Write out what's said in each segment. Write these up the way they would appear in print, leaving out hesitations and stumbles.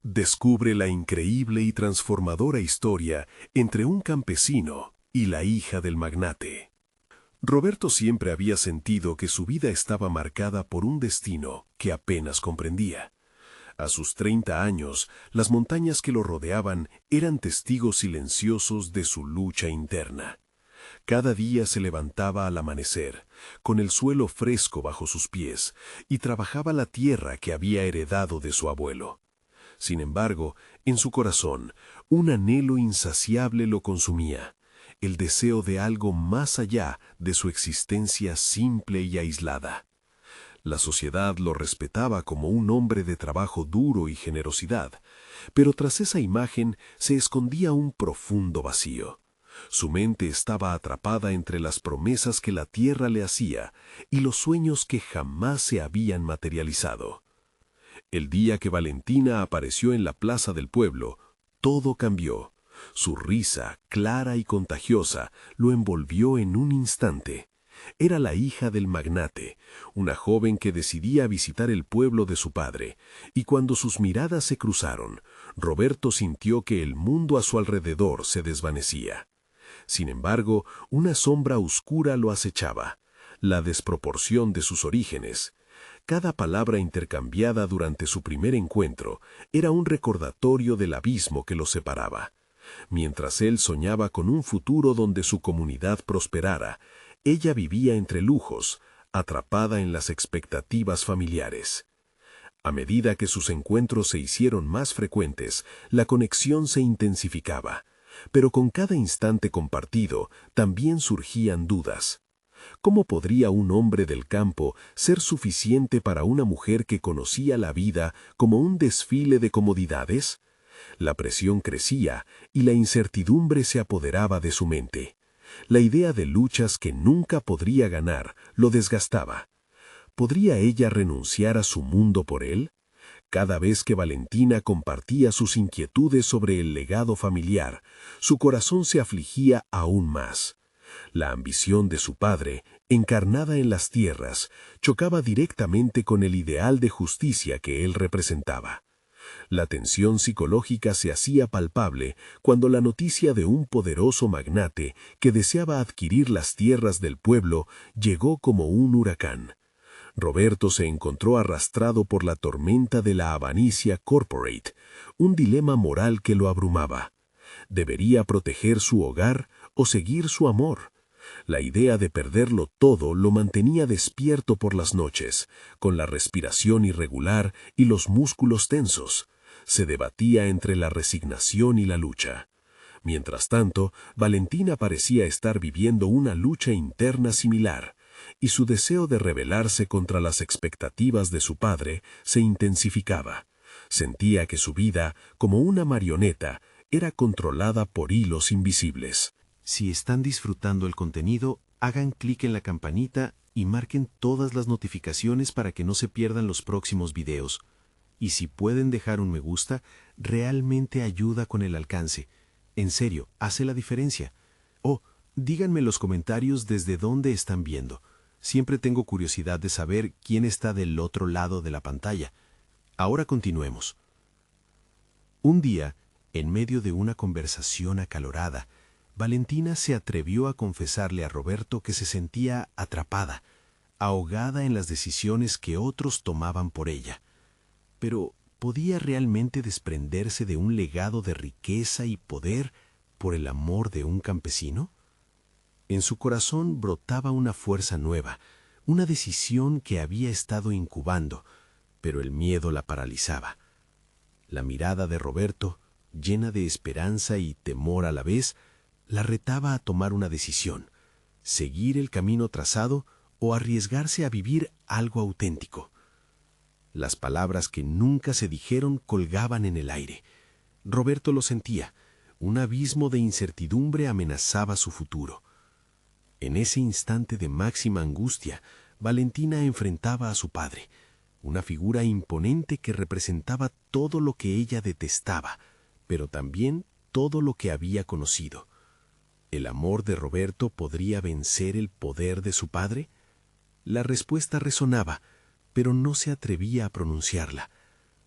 Descubre la increíble y transformadora historia entre un campesino y la hija del magnate. Roberto siempre había sentido que su vida estaba marcada por un destino que apenas comprendía. A sus 30 años, las montañas que lo rodeaban eran testigos silenciosos de su lucha interna. Cada día se levantaba al amanecer, con el suelo fresco bajo sus pies, y trabajaba la tierra que había heredado de su abuelo. Sin embargo, en su corazón, un anhelo insaciable lo consumía, el deseo de algo más allá de su existencia simple y aislada. La sociedad lo respetaba como un hombre de trabajo duro y generosidad, pero tras esa imagen se escondía un profundo vacío. Su mente estaba atrapada entre las promesas que la tierra le hacía y los sueños que jamás se habían materializado. El día que Valentina apareció en la plaza del pueblo, todo cambió. Su risa, clara y contagiosa, lo envolvió en un instante. Era la hija del magnate, una joven que decidía visitar el pueblo de su padre, y cuando sus miradas se cruzaron, Roberto sintió que el mundo a su alrededor se desvanecía. Sin embargo, una sombra oscura lo acechaba, la desproporción de sus orígenes. Cada palabra intercambiada durante su primer encuentro era un recordatorio del abismo que los separaba. Mientras él soñaba con un futuro donde su comunidad prosperara, ella vivía entre lujos, atrapada en las expectativas familiares. A medida que sus encuentros se hicieron más frecuentes, la conexión se intensificaba, pero con cada instante compartido también surgían dudas. ¿Cómo podría un hombre del campo ser suficiente para una mujer que conocía la vida como un desfile de comodidades? La presión crecía y la incertidumbre se apoderaba de su mente. La idea de luchas que nunca podría ganar lo desgastaba. ¿Podría ella renunciar a su mundo por él? Cada vez que Valentina compartía sus inquietudes sobre el legado familiar, su corazón se afligía aún más. La ambición de su padre, encarnada en las tierras, chocaba directamente con el ideal de justicia que él representaba. La tensión psicológica se hacía palpable cuando la noticia de un poderoso magnate que deseaba adquirir las tierras del pueblo llegó como un huracán. Roberto se encontró arrastrado por la tormenta de la avaricia corporate, un dilema moral que lo abrumaba. ¿Debería proteger su hogar o seguir su amor? La idea de perderlo todo lo mantenía despierto por las noches, con la respiración irregular y los músculos tensos. Se debatía entre la resignación y la lucha. Mientras tanto, Valentina parecía estar viviendo una lucha interna similar, y su deseo de rebelarse contra las expectativas de su padre se intensificaba. Sentía que su vida, como una marioneta, era controlada por hilos invisibles. Si están disfrutando el contenido, hagan clic en la campanita y marquen todas las notificaciones para que no se pierdan los próximos videos. Y si pueden dejar un me gusta, realmente ayuda con el alcance. En serio, hace la diferencia. Oh, díganme en los comentarios desde dónde están viendo. Siempre tengo curiosidad de saber quién está del otro lado de la pantalla. Ahora continuemos. Un día, en medio de una conversación acalorada, Valentina se atrevió a confesarle a Roberto que se sentía atrapada, ahogada en las decisiones que otros tomaban por ella. Pero, ¿podía realmente desprenderse de un legado de riqueza y poder por el amor de un campesino? En su corazón brotaba una fuerza nueva, una decisión que había estado incubando, pero el miedo la paralizaba. La mirada de Roberto, llena de esperanza y temor a la vez, la retaba a tomar una decisión: seguir el camino trazado o arriesgarse a vivir algo auténtico. Las palabras que nunca se dijeron colgaban en el aire. Roberto lo sentía. Un abismo de incertidumbre amenazaba su futuro. En ese instante de máxima angustia, Valentina enfrentaba a su padre, una figura imponente que representaba todo lo que ella detestaba, pero también todo lo que había conocido. ¿El amor de Roberto podría vencer el poder de su padre? La respuesta resonaba, pero no se atrevía a pronunciarla.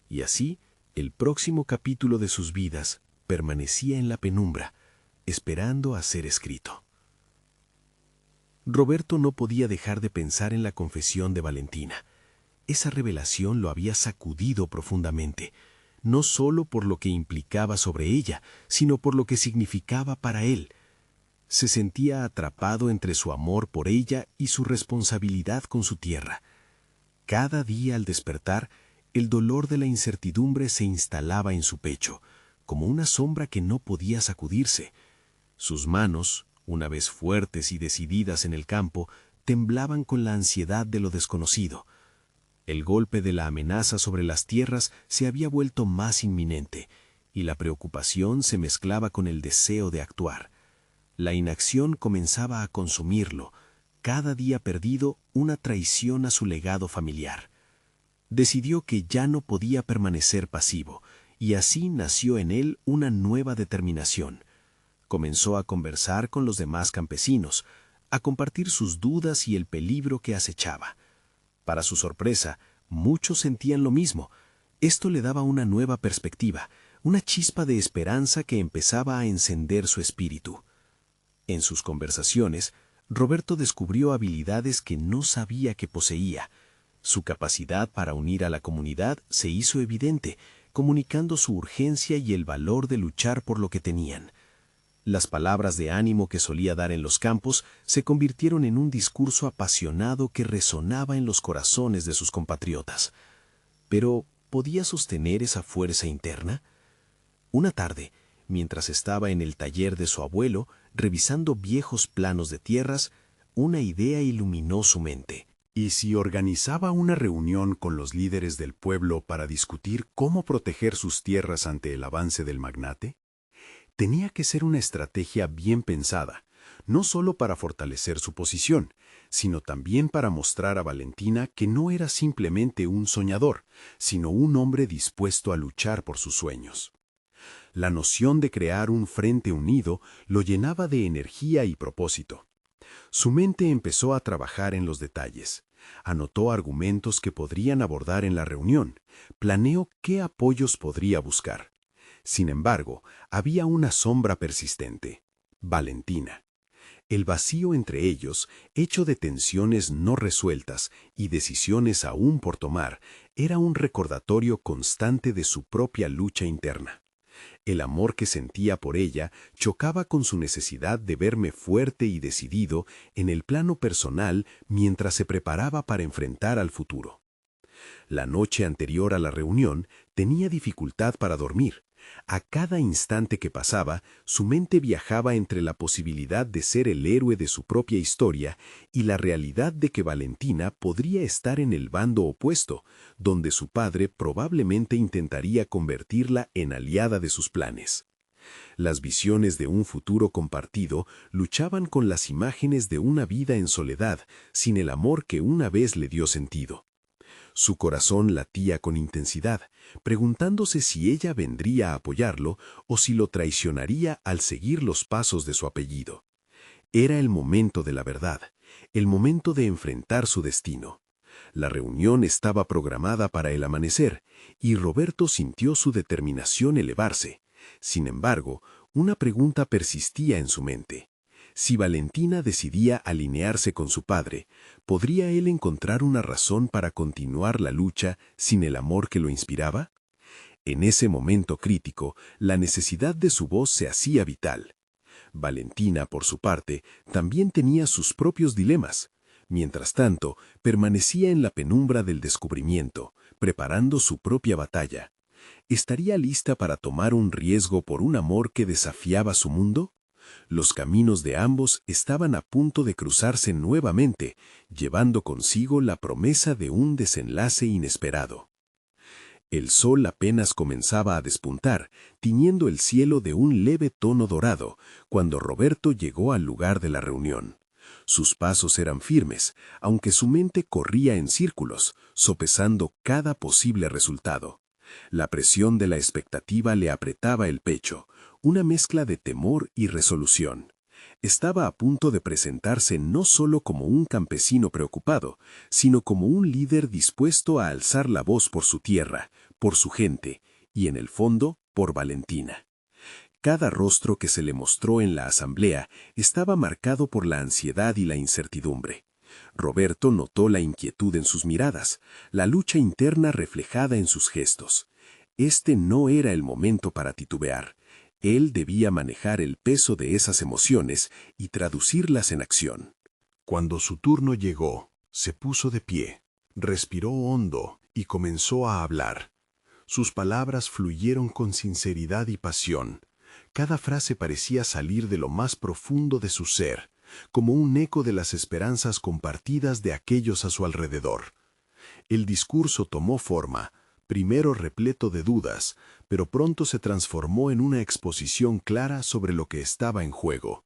Y así, El próximo capítulo de sus vidas permanecía en la penumbra, esperando a ser escrito. Roberto no podía dejar de pensar en la confesión de Valentina. Esa revelación lo había sacudido profundamente, no solo por lo que implicaba sobre ella, sino por lo que significaba para él. Se sentía atrapado entre su amor por ella y su responsabilidad con su tierra. Cada día al despertar, el dolor de la incertidumbre se instalaba en su pecho, como una sombra que no podía sacudirse. Sus manos, una vez fuertes y decididas en el campo, temblaban con la ansiedad de lo desconocido. El golpe de la amenaza sobre las tierras se había vuelto más inminente, y la preocupación se mezclaba con el deseo de actuar. La inacción comenzaba a consumirlo, cada día perdido una traición a su legado familiar. Decidió que ya no podía permanecer pasivo, y así nació en él una nueva determinación. Comenzó a conversar con los demás campesinos, a compartir sus dudas y el peligro que acechaba. Para su sorpresa, muchos sentían lo mismo. Esto le daba una nueva perspectiva, una chispa de esperanza que empezaba a encender su espíritu. En sus conversaciones, Roberto descubrió habilidades que no sabía que poseía. Su capacidad para unir a la comunidad se hizo evidente, comunicando su urgencia y el valor de luchar por lo que tenían. Las palabras de ánimo que solía dar en los campos se convirtieron en un discurso apasionado que resonaba en los corazones de sus compatriotas. Pero, ¿podía sostener esa fuerza interna? Una tarde, mientras estaba en el taller de su abuelo, revisando viejos planos de tierras, una idea iluminó su mente. ¿Y si organizaba una reunión con los líderes del pueblo para discutir cómo proteger sus tierras ante el avance del magnate? Tenía que ser una estrategia bien pensada, no solo para fortalecer su posición, sino también para mostrar a Valentina que no era simplemente un soñador, sino un hombre dispuesto a luchar por sus sueños. La noción de crear un frente unido lo llenaba de energía y propósito. Su mente empezó a trabajar en los detalles. Anotó argumentos que podrían abordar en la reunión. Planeó qué apoyos podría buscar. Sin embargo, había una sombra persistente: Valentina. El vacío entre ellos, hecho de tensiones no resueltas y decisiones aún por tomar, era un recordatorio constante de su propia lucha interna. El amor que sentía por ella chocaba con su necesidad de verme fuerte y decidido en el plano personal mientras se preparaba para enfrentar al futuro. La noche anterior a la reunión tenía dificultad para dormir. A cada instante que pasaba, su mente viajaba entre la posibilidad de ser el héroe de su propia historia y la realidad de que Valentina podría estar en el bando opuesto, donde su padre probablemente intentaría convertirla en aliada de sus planes. Las visiones de un futuro compartido luchaban con las imágenes de una vida en soledad, sin el amor que una vez le dio sentido. Su corazón latía con intensidad, preguntándose si ella vendría a apoyarlo o si lo traicionaría al seguir los pasos de su apellido. Era el momento de la verdad, el momento de enfrentar su destino. La reunión estaba programada para el amanecer, y Roberto sintió su determinación elevarse. Sin embargo, una pregunta persistía en su mente. Si Valentina decidía alinearse con su padre, ¿podría él encontrar una razón para continuar la lucha sin el amor que lo inspiraba? En ese momento crítico, la necesidad de su voz se hacía vital. Valentina, por su parte, también tenía sus propios dilemas. Mientras tanto, permanecía en la penumbra del descubrimiento, preparando su propia batalla. ¿Estaría lista para tomar un riesgo por un amor que desafiaba su mundo? Los caminos de ambos estaban a punto de cruzarse nuevamente, llevando consigo la promesa de un desenlace inesperado. El sol apenas comenzaba a despuntar, tiñendo el cielo de un leve tono dorado, cuando Roberto llegó al lugar de la reunión. Sus pasos eran firmes, aunque su mente corría en círculos, sopesando cada posible resultado. La presión de la expectativa le apretaba el pecho, una mezcla de temor y resolución. Estaba a punto de presentarse no solo como un campesino preocupado, sino como un líder dispuesto a alzar la voz por su tierra, por su gente y en el fondo, por Valentina. Cada rostro que se le mostró en la asamblea estaba marcado por la ansiedad y la incertidumbre. Roberto notó la inquietud en sus miradas, la lucha interna reflejada en sus gestos. Este no era el momento para titubear. Él debía manejar el peso de esas emociones y traducirlas en acción. Cuando su turno llegó, se puso de pie, respiró hondo y comenzó a hablar. Sus palabras fluyeron con sinceridad y pasión. Cada frase parecía salir de lo más profundo de su ser, como un eco de las esperanzas compartidas de aquellos a su alrededor. El discurso tomó forma, primero repleto de dudas, pero pronto se transformó en una exposición clara sobre lo que estaba en juego.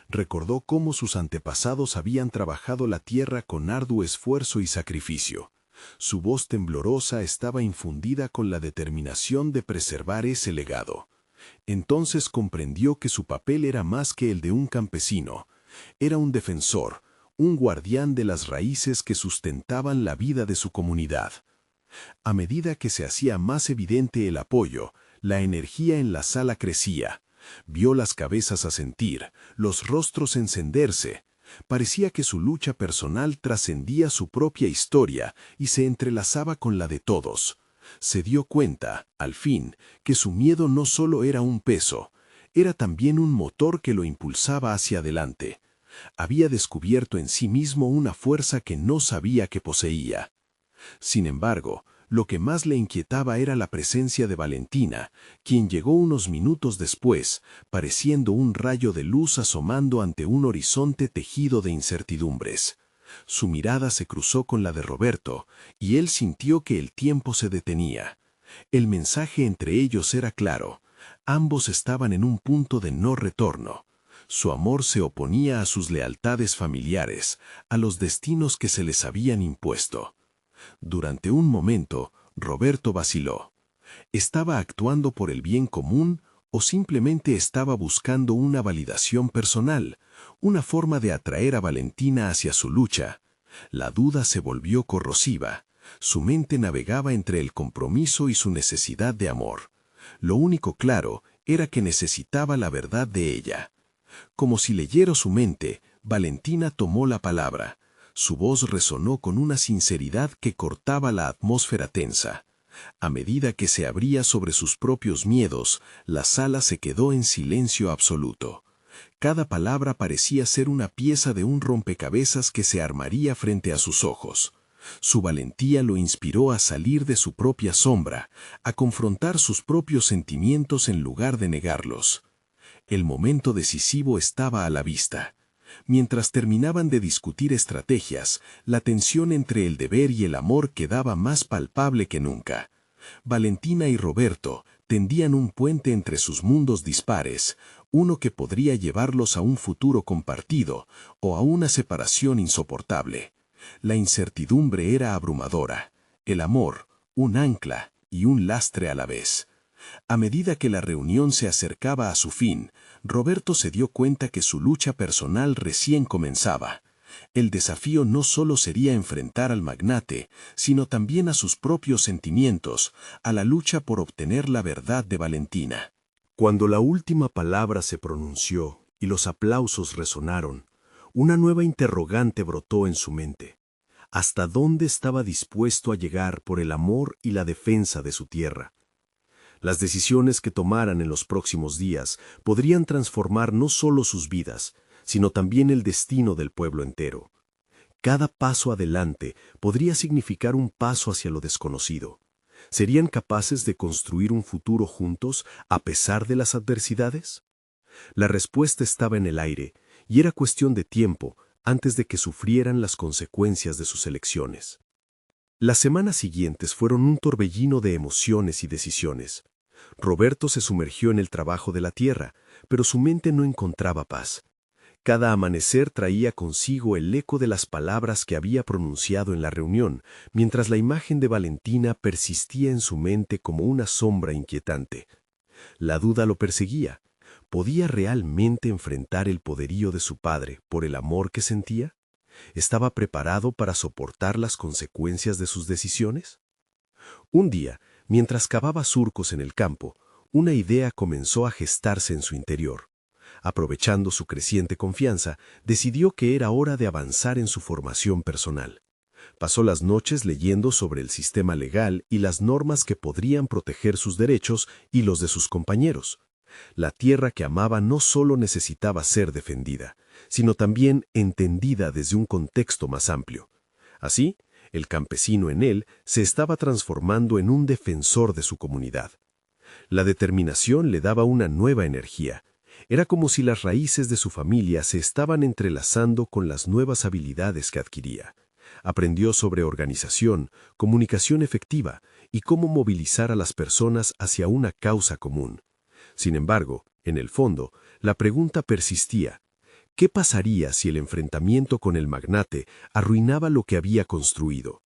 Recordó cómo sus antepasados habían trabajado la tierra con arduo esfuerzo y sacrificio. Su voz temblorosa estaba infundida con la determinación de preservar ese legado. Entonces comprendió que su papel era más que el de un campesino. Era un defensor, un guardián de las raíces que sustentaban la vida de su comunidad. A medida que se hacía más evidente el apoyo, la energía en la sala crecía. Vio las cabezas asentir, los rostros encenderse. Parecía que su lucha personal trascendía su propia historia y se entrelazaba con la de todos. Se dio cuenta, al fin, que su miedo no solo era un peso, era también un motor que lo impulsaba hacia adelante. Había descubierto en sí mismo una fuerza que no sabía que poseía. Sin embargo, lo que más le inquietaba era la presencia de Valentina, quien llegó unos minutos después, pareciendo un rayo de luz asomando ante un horizonte tejido de incertidumbres. Su mirada se cruzó con la de Roberto, y él sintió que el tiempo se detenía. El mensaje entre ellos era claro. Ambos estaban en un punto de no retorno. Su amor se oponía a sus lealtades familiares, a los destinos que se les habían impuesto. Durante un momento, Roberto vaciló. ¿Estaba actuando por el bien común o simplemente estaba buscando una validación personal, una forma de atraer a Valentina hacia su lucha? La duda se volvió corrosiva. Su mente navegaba entre el compromiso y su necesidad de amor. Lo único claro era que necesitaba la verdad de ella. Como si leyera su mente, Valentina tomó la palabra. Su voz resonó con una sinceridad que cortaba la atmósfera tensa. A medida que se abría sobre sus propios miedos, la sala se quedó en silencio absoluto. Cada palabra parecía ser una pieza de un rompecabezas que se armaría frente a sus ojos. Su valentía lo inspiró a salir de su propia sombra, a confrontar sus propios sentimientos en lugar de negarlos. El momento decisivo estaba a la vista. Mientras terminaban de discutir estrategias, la tensión entre el deber y el amor quedaba más palpable que nunca. Valentina y Roberto tendían un puente entre sus mundos dispares, uno que podría llevarlos a un futuro compartido o a una separación insoportable. La incertidumbre era abrumadora, el amor, un ancla y un lastre a la vez. A medida que la reunión se acercaba a su fin, Roberto se dio cuenta que su lucha personal recién comenzaba. El desafío no solo sería enfrentar al magnate, sino también a sus propios sentimientos, a la lucha por obtener la verdad de Valentina. Cuando la última palabra se pronunció y los aplausos resonaron, una nueva interrogante brotó en su mente. ¿Hasta dónde estaba dispuesto a llegar por el amor y la defensa de su tierra? Las decisiones que tomaran en los próximos días podrían transformar no solo sus vidas, sino también el destino del pueblo entero. Cada paso adelante podría significar un paso hacia lo desconocido. ¿Serían capaces de construir un futuro juntos a pesar de las adversidades? La respuesta estaba en el aire, y era cuestión de tiempo antes de que sufrieran las consecuencias de sus elecciones. Las semanas siguientes fueron un torbellino de emociones y decisiones. Roberto se sumergió en el trabajo de la tierra, pero su mente no encontraba paz. Cada amanecer traía consigo el eco de las palabras que había pronunciado en la reunión, mientras la imagen de Valentina persistía en su mente como una sombra inquietante. La duda lo perseguía. ¿Podía realmente enfrentar el poderío de su padre por el amor que sentía? ¿Estaba preparado para soportar las consecuencias de sus decisiones? Un día, Mientras cavaba surcos en el campo, una idea comenzó a gestarse en su interior. Aprovechando su creciente confianza, decidió que era hora de avanzar en su formación personal. Pasó las noches leyendo sobre el sistema legal y las normas que podrían proteger sus derechos y los de sus compañeros. La tierra que amaba no solo necesitaba ser defendida, sino también entendida desde un contexto más amplio. Así, el campesino en él se estaba transformando en un defensor de su comunidad. La determinación le daba una nueva energía. Era como si las raíces de su familia se estaban entrelazando con las nuevas habilidades que adquiría. Aprendió sobre organización, comunicación efectiva y cómo movilizar a las personas hacia una causa común. Sin embargo, en el fondo, la pregunta persistía: ¿qué pasaría si el enfrentamiento con el magnate arruinaba lo que había construido?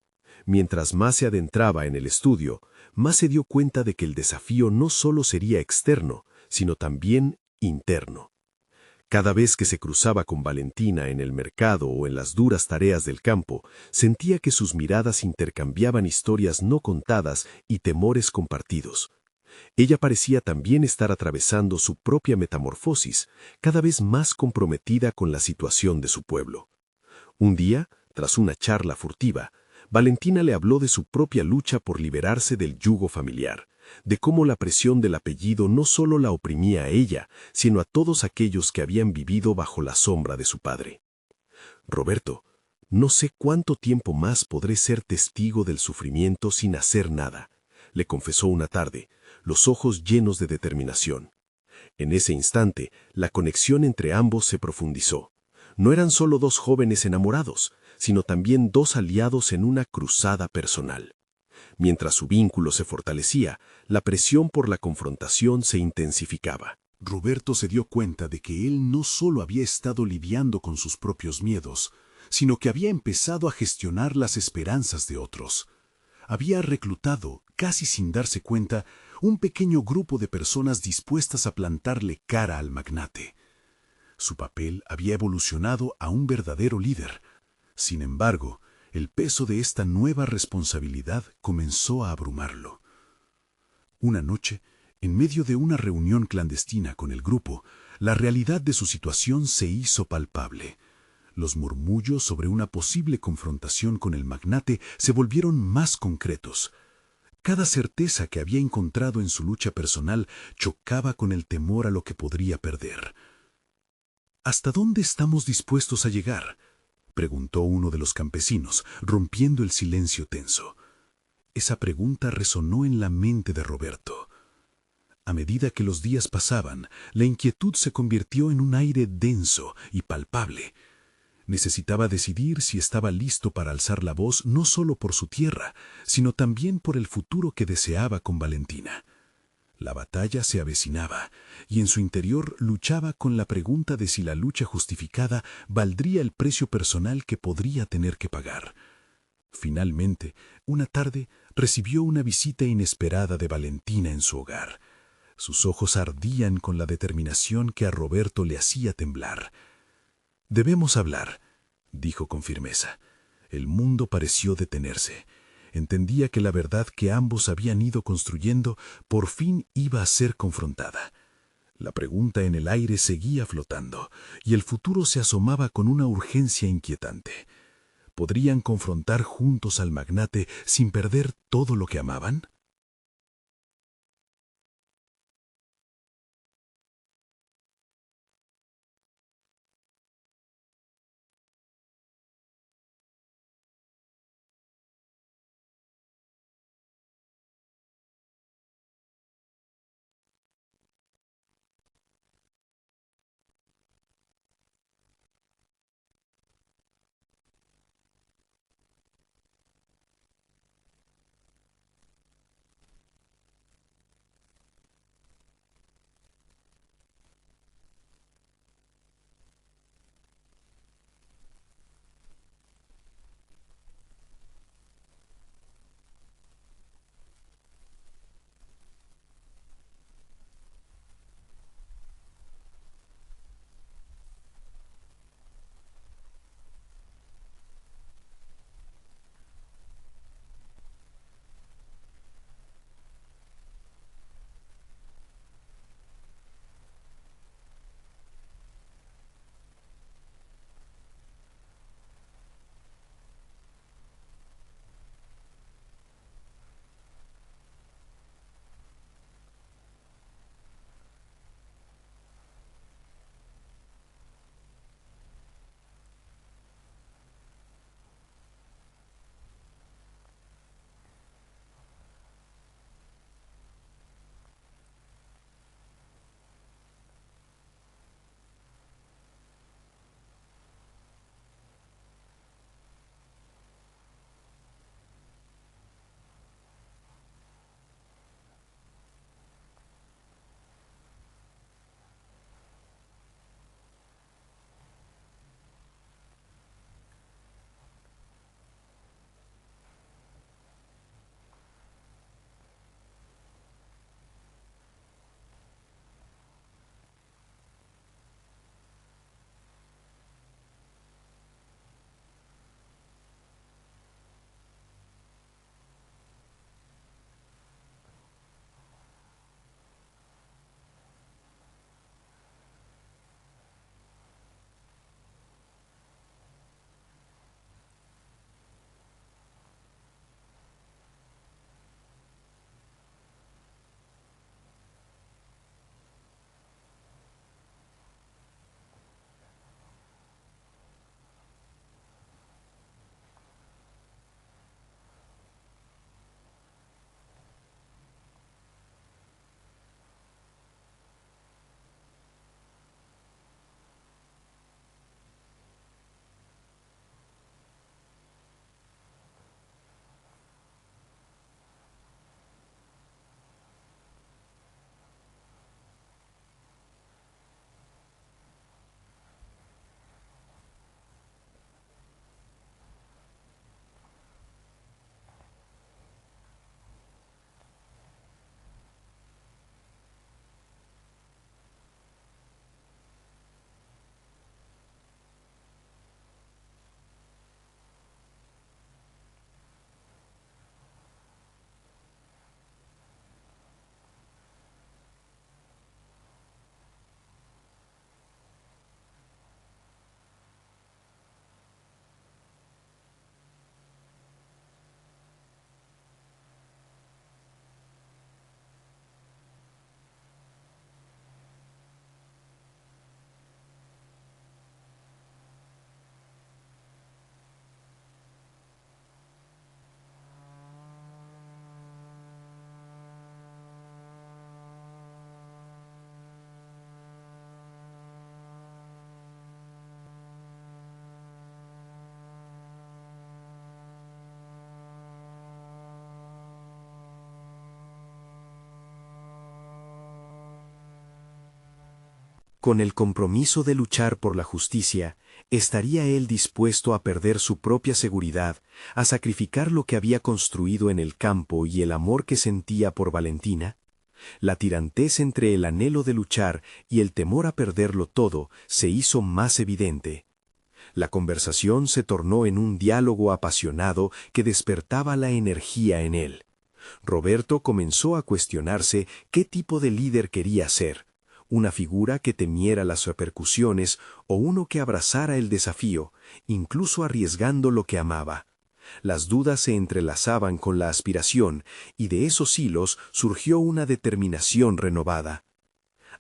Mientras más se adentraba en el estudio, más se dio cuenta de que el desafío no solo sería externo, sino también interno. Cada vez que se cruzaba con Valentina en el mercado o en las duras tareas del campo, sentía que sus miradas intercambiaban historias no contadas y temores compartidos. Ella parecía también estar atravesando su propia metamorfosis, cada vez más comprometida con la situación de su pueblo. Un día, tras una charla furtiva, Valentina le habló de su propia lucha por liberarse del yugo familiar, de cómo la presión del apellido no solo la oprimía a ella, sino a todos aquellos que habían vivido bajo la sombra de su padre. Roberto, no sé cuánto tiempo más podré ser testigo del sufrimiento sin hacer nada, le confesó una tarde, los ojos llenos de determinación. En ese instante, la conexión entre ambos se profundizó. No eran solo dos jóvenes enamorados, sino también dos aliados en una cruzada personal. Mientras su vínculo se fortalecía, la presión por la confrontación se intensificaba. Roberto se dio cuenta de que él no solo había estado lidiando con sus propios miedos, sino que había empezado a gestionar las esperanzas de otros. Había reclutado, casi sin darse cuenta, un pequeño grupo de personas dispuestas a plantarle cara al magnate. Su papel había evolucionado a un verdadero líder. Sin embargo, el peso de esta nueva responsabilidad comenzó a abrumarlo. Una noche, en medio de una reunión clandestina con el grupo, la realidad de su situación se hizo palpable. Los murmullos sobre una posible confrontación con el magnate se volvieron más concretos. Cada certeza que había encontrado en su lucha personal chocaba con el temor a lo que podría perder. ¿Hasta dónde estamos dispuestos a llegar?, preguntó uno de los campesinos, rompiendo el silencio tenso. Esa pregunta resonó en la mente de Roberto. A medida que los días pasaban, la inquietud se convirtió en un aire denso y palpable. Necesitaba decidir si estaba listo para alzar la voz no solo por su tierra, sino también por el futuro que deseaba con Valentina. La batalla se avecinaba, y en su interior luchaba con la pregunta de si la lucha justificada valdría el precio personal que podría tener que pagar. Finalmente, una tarde, recibió una visita inesperada de Valentina en su hogar. Sus ojos ardían con la determinación que a Roberto le hacía temblar. «Debemos hablar», dijo con firmeza. El mundo pareció detenerse. Entendía que la verdad que ambos habían ido construyendo por fin iba a ser confrontada. La pregunta en el aire seguía flotando, y el futuro se asomaba con una urgencia inquietante. ¿Podrían confrontar juntos al magnate sin perder todo lo que amaban? Con el compromiso de luchar por la justicia, ¿estaría él dispuesto a perder su propia seguridad, a sacrificar lo que había construido en el campo y el amor que sentía por Valentina? La tirantez entre el anhelo de luchar y el temor a perderlo todo se hizo más evidente. La conversación se tornó en un diálogo apasionado que despertaba la energía en él. Roberto comenzó a cuestionarse qué tipo de líder quería ser, una figura que temiera las repercusiones o uno que abrazara el desafío, incluso arriesgando lo que amaba. Las dudas se entrelazaban con la aspiración, y de esos hilos surgió una determinación renovada.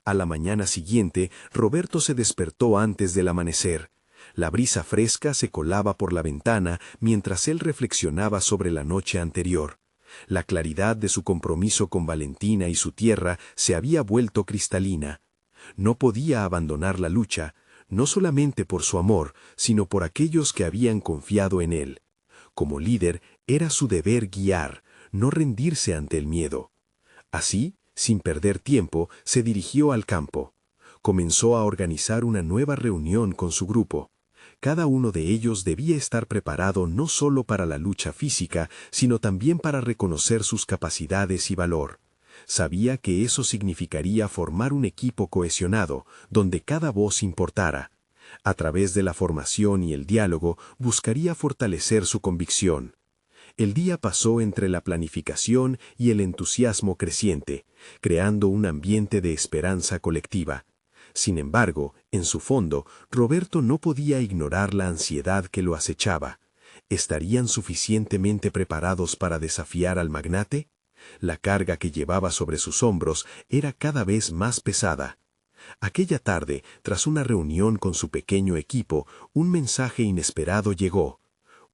A la mañana siguiente, Roberto se despertó antes del amanecer. La brisa fresca se colaba por la ventana mientras él reflexionaba sobre la noche anterior. La claridad de su compromiso con Valentina y su tierra se había vuelto cristalina. No podía abandonar la lucha, no solamente por su amor, sino por aquellos que habían confiado en él. Como líder, era su deber guiar, no rendirse ante el miedo. Así, sin perder tiempo, se dirigió al campo. Comenzó a organizar una nueva reunión con su grupo. Cada uno de ellos debía estar preparado no solo para la lucha física, sino también para reconocer sus capacidades y valor. Sabía que eso significaría formar un equipo cohesionado, donde cada voz importara. A través de la formación y el diálogo, buscaría fortalecer su convicción. El día pasó entre la planificación y el entusiasmo creciente, creando un ambiente de esperanza colectiva. Sin embargo, en su fondo, Roberto no podía ignorar la ansiedad que lo acechaba. ¿Estarían suficientemente preparados para desafiar al magnate? La carga que llevaba sobre sus hombros era cada vez más pesada. Aquella tarde, tras una reunión con su pequeño equipo, un mensaje inesperado llegó.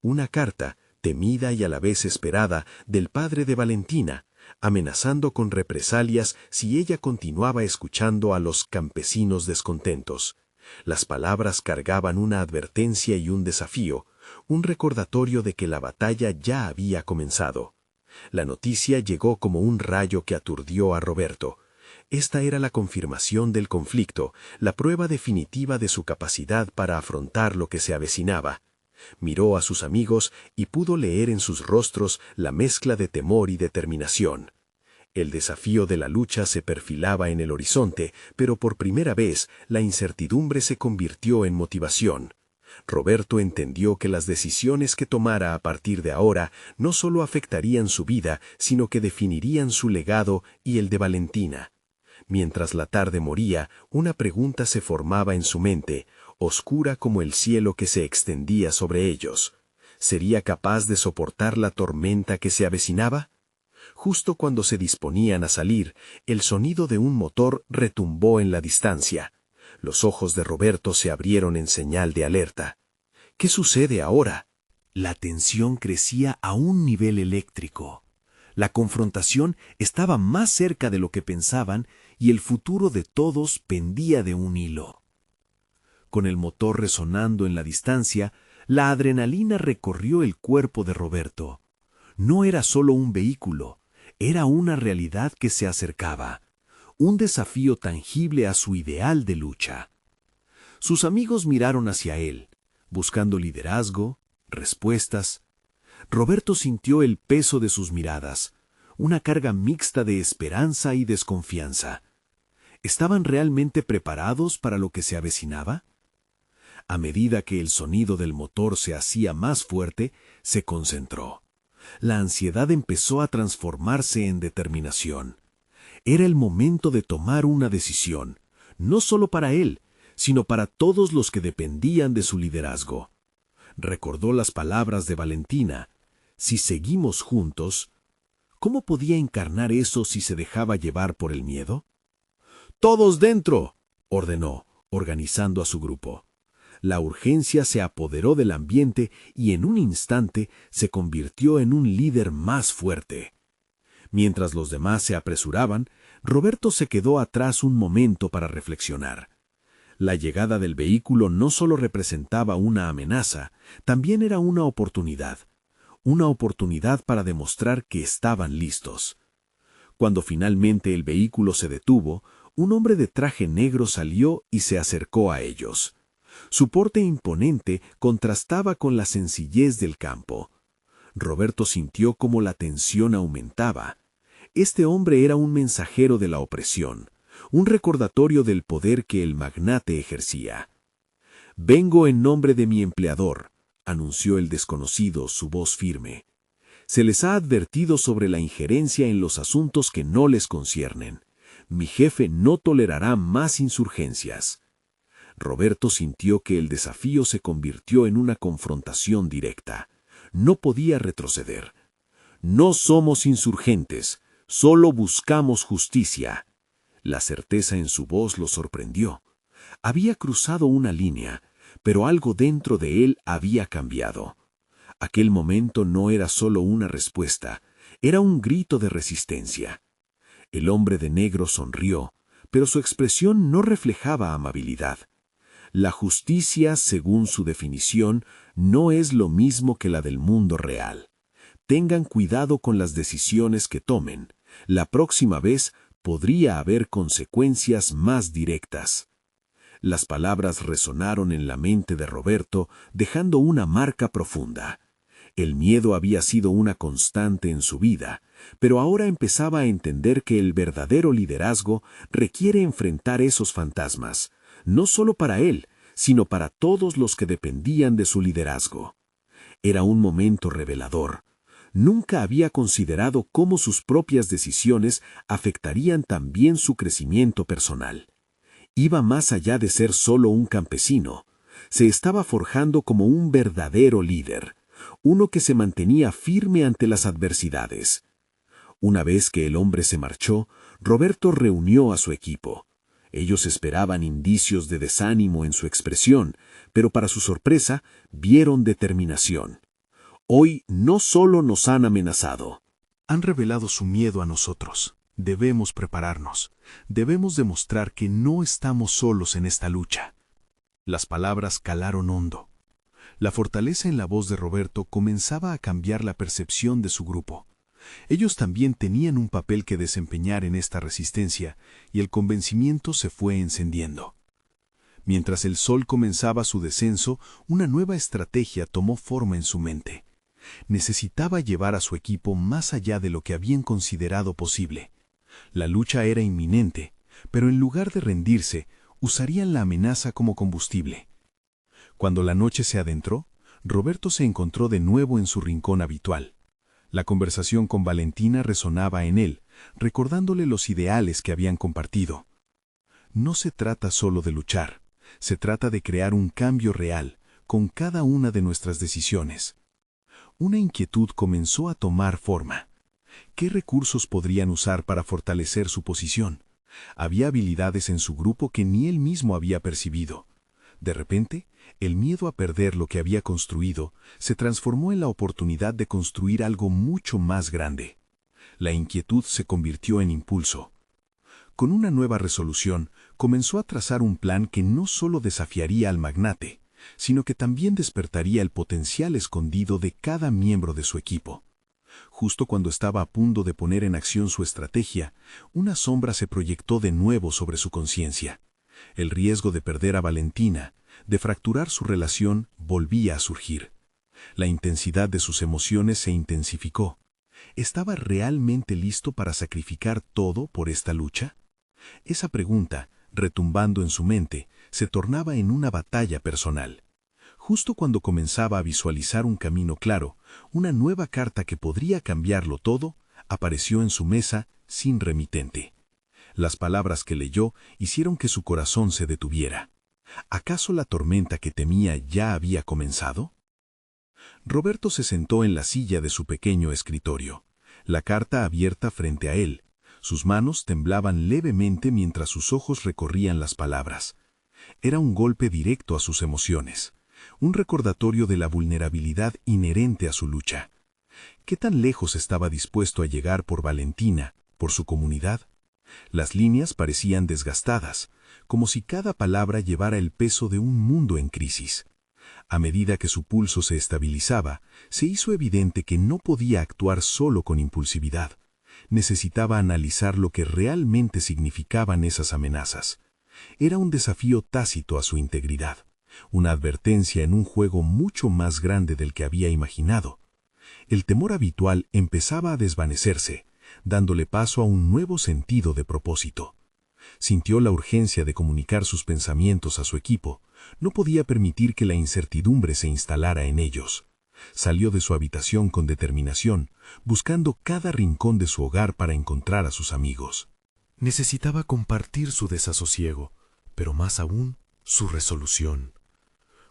Una carta, temida y a la vez esperada, del padre de Valentina, amenazando con represalias si ella continuaba escuchando a los campesinos descontentos. Las palabras cargaban una advertencia y un desafío, un recordatorio de que la batalla ya había comenzado. La noticia llegó como un rayo que aturdió a Roberto. Esta era la confirmación del conflicto, la prueba definitiva de su capacidad para afrontar lo que se avecinaba. Miró a sus amigos y pudo leer en sus rostros la mezcla de temor y determinación. El desafío de la lucha se perfilaba en el horizonte, pero por primera vez la incertidumbre se convirtió en motivación. Roberto entendió que las decisiones que tomara a partir de ahora no solo afectarían su vida, sino que definirían su legado y el de Valentina. Mientras la tarde moría, una pregunta se formaba en su mente, oscura como el cielo que se extendía sobre ellos. ¿Sería capaz de soportar la tormenta que se avecinaba? Justo cuando se disponían a salir, el sonido de un motor retumbó en la distancia. Los ojos de Roberto se abrieron en señal de alerta. ¿Qué sucede ahora? La tensión crecía a un nivel eléctrico. La confrontación estaba más cerca de lo que pensaban y el futuro de todos pendía de un hilo. Con el motor resonando en la distancia, la adrenalina recorrió el cuerpo de Roberto. No era solo un vehículo, era una realidad que se acercaba, un desafío tangible a su ideal de lucha. Sus amigos miraron hacia él, buscando liderazgo, respuestas. Roberto sintió el peso de sus miradas, una carga mixta de esperanza y desconfianza. ¿Estaban realmente preparados para lo que se avecinaba? A medida que el sonido del motor se hacía más fuerte, se concentró. La ansiedad empezó a transformarse en determinación. Era el momento de tomar una decisión, no solo para él, sino para todos los que dependían de su liderazgo. Recordó las palabras de Valentina: si seguimos juntos. ¿Cómo podía encarnar eso si se dejaba llevar por el miedo? ¡Todos dentro!, ordenó, organizando a su grupo. La urgencia se apoderó del ambiente y en un instante se convirtió en un líder más fuerte. Mientras los demás se apresuraban, Roberto se quedó atrás un momento para reflexionar. La llegada del vehículo no solo representaba una amenaza, también era una oportunidad para demostrar que estaban listos. Cuando finalmente el vehículo se detuvo, Un hombre de traje negro salió y se acercó a ellos. Su porte imponente contrastaba con la sencillez del campo. Roberto sintió cómo la tensión aumentaba. Este hombre era un mensajero de la opresión, un recordatorio del poder que el magnate ejercía. «Vengo en nombre de mi empleador», anunció el desconocido, su voz firme. «Se les ha advertido sobre la injerencia en los asuntos que no les conciernen. Mi jefe no tolerará más insurgencias». Roberto sintió que el desafío se convirtió en una confrontación directa. No podía retroceder. «No somos insurgentes, solo buscamos justicia». La certeza en su voz lo sorprendió. Había cruzado una línea, pero algo dentro de él había cambiado. Aquel momento no era solo una respuesta, era un grito de resistencia. El hombre de negro sonrió, pero su expresión no reflejaba amabilidad. La justicia, según su definición, no es lo mismo que la del mundo real. Tengan cuidado con las decisiones que tomen. La próxima vez podría haber consecuencias más directas. Las palabras resonaron en la mente de Roberto, dejando una marca profunda. El miedo había sido una constante en su vida, pero ahora empezaba a entender que el verdadero liderazgo requiere enfrentar esos fantasmas, no solo para él, sino para todos los que dependían de su liderazgo. Era un momento revelador. Nunca había considerado cómo sus propias decisiones afectarían también su crecimiento personal. Iba más allá de ser solo un campesino. Se estaba forjando como un verdadero líder, uno que se mantenía firme ante las adversidades. Una vez que el hombre se marchó, Roberto reunió a su equipo. Ellos esperaban indicios de desánimo en su expresión, pero para su sorpresa vieron determinación. Hoy no solo nos han amenazado. Han revelado su miedo a nosotros. Debemos prepararnos. Debemos demostrar que no estamos solos en esta lucha. Las palabras calaron hondo. La fortaleza en la voz de Roberto comenzaba a cambiar la percepción de su grupo. Ellos también tenían un papel que desempeñar en esta resistencia, y el convencimiento se fue encendiendo. Mientras el sol comenzaba su descenso, una nueva estrategia tomó forma en su mente. Necesitaba llevar a su equipo más allá de lo que habían considerado posible. La lucha era inminente, pero en lugar de rendirse, usarían la amenaza como combustible. Cuando la noche se adentró, Roberto se encontró de nuevo en su rincón habitual. La conversación con Valentina resonaba en él, recordándole los ideales que habían compartido. No se trata solo de luchar, se trata de crear un cambio real con cada una de nuestras decisiones. Una inquietud comenzó a tomar forma. ¿Qué recursos podrían usar para fortalecer su posición? Había habilidades en su grupo que ni él mismo había percibido. De repente, el miedo a perder lo que había construido se transformó en la oportunidad de construir algo mucho más grande. La inquietud se convirtió en impulso. Con una nueva resolución, comenzó a trazar un plan que no solo desafiaría al magnate, sino que también despertaría el potencial escondido de cada miembro de su equipo. Justo cuando estaba a punto de poner en acción su estrategia, una sombra se proyectó de nuevo sobre su conciencia. El riesgo de perder a Valentina, de fracturar su relación, volvía a surgir. La intensidad de sus emociones se intensificó. ¿Estaba realmente listo para sacrificar todo por esta lucha? Esa pregunta, retumbando en su mente, se tornaba en una batalla personal. Justo cuando comenzaba a visualizar un camino claro, una nueva carta que podría cambiarlo todo, apareció en su mesa sin remitente. Las palabras que leyó hicieron que su corazón se detuviera. ¿Acaso la tormenta que temía ya había comenzado? Roberto se sentó en la silla de su pequeño escritorio, la carta abierta frente a él. Sus manos temblaban levemente mientras sus ojos recorrían las palabras. Era un golpe directo a sus emociones, un recordatorio de la vulnerabilidad inherente a su lucha. ¿Qué tan lejos estaba dispuesto a llegar por Valentina, por su comunidad? Las líneas parecían desgastadas, como si cada palabra llevara el peso de un mundo en crisis. A medida que su pulso se estabilizaba, se hizo evidente que no podía actuar solo con impulsividad. Necesitaba analizar lo que realmente significaban esas amenazas. Era un desafío tácito a su integridad, una advertencia en un juego mucho más grande del que había imaginado. El temor habitual empezaba a desvanecerse, dándole paso a un nuevo sentido de propósito. Sintió la urgencia de comunicar sus pensamientos a su equipo. No podía permitir que la incertidumbre se instalara en ellos. Salió de su habitación con determinación, buscando cada rincón de su hogar para encontrar a sus amigos. Necesitaba compartir su desasosiego, pero más aún, su resolución.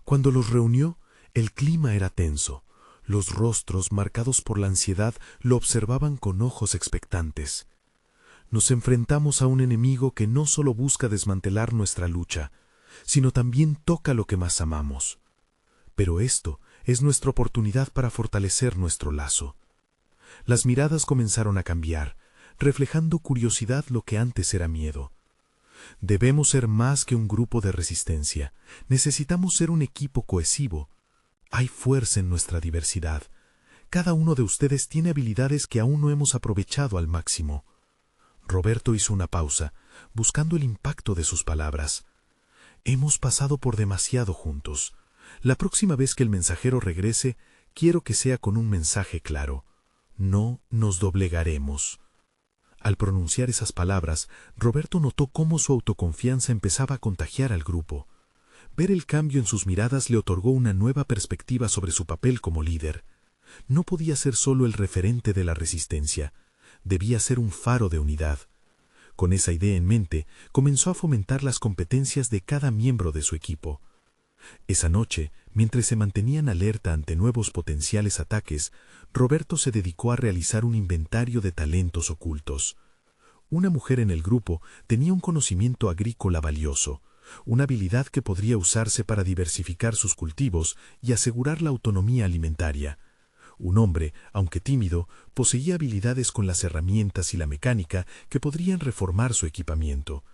Cuando los reunió, el clima era tenso. Los rostros, marcados por la ansiedad, lo observaban con ojos expectantes. Nos enfrentamos a un enemigo que no solo busca desmantelar nuestra lucha, sino también toca lo que más amamos. Pero esto es nuestra oportunidad para fortalecer nuestro lazo. Las miradas comenzaron a cambiar, reflejando curiosidad lo que antes era miedo. Debemos ser más que un grupo de resistencia. Necesitamos ser un equipo cohesivo. Hay fuerza en nuestra diversidad. Cada uno de ustedes tiene habilidades que aún no hemos aprovechado al máximo. Roberto hizo una pausa, buscando el impacto de sus palabras. Hemos pasado por demasiado juntos. La próxima vez que el mensajero regrese, quiero que sea con un mensaje claro. No nos doblegaremos. Al pronunciar esas palabras, Roberto notó cómo su autoconfianza empezaba a contagiar al grupo. Ver el cambio en sus miradas le otorgó una nueva perspectiva sobre su papel como líder. No podía ser solo el referente de la resistencia. Debía ser un faro de unidad. Con esa idea en mente, comenzó a fomentar las competencias de cada miembro de su equipo. Esa noche, mientras se mantenían alerta ante nuevos potenciales ataques, Roberto se dedicó a realizar un inventario de talentos ocultos. Una mujer en el grupo tenía un conocimiento agrícola valioso, una habilidad que podría usarse para diversificar sus cultivos y asegurar la autonomía alimentaria. Un hombre, aunque tímido, poseía habilidades con las herramientas y la mecánica que podrían reformar su equipamiento.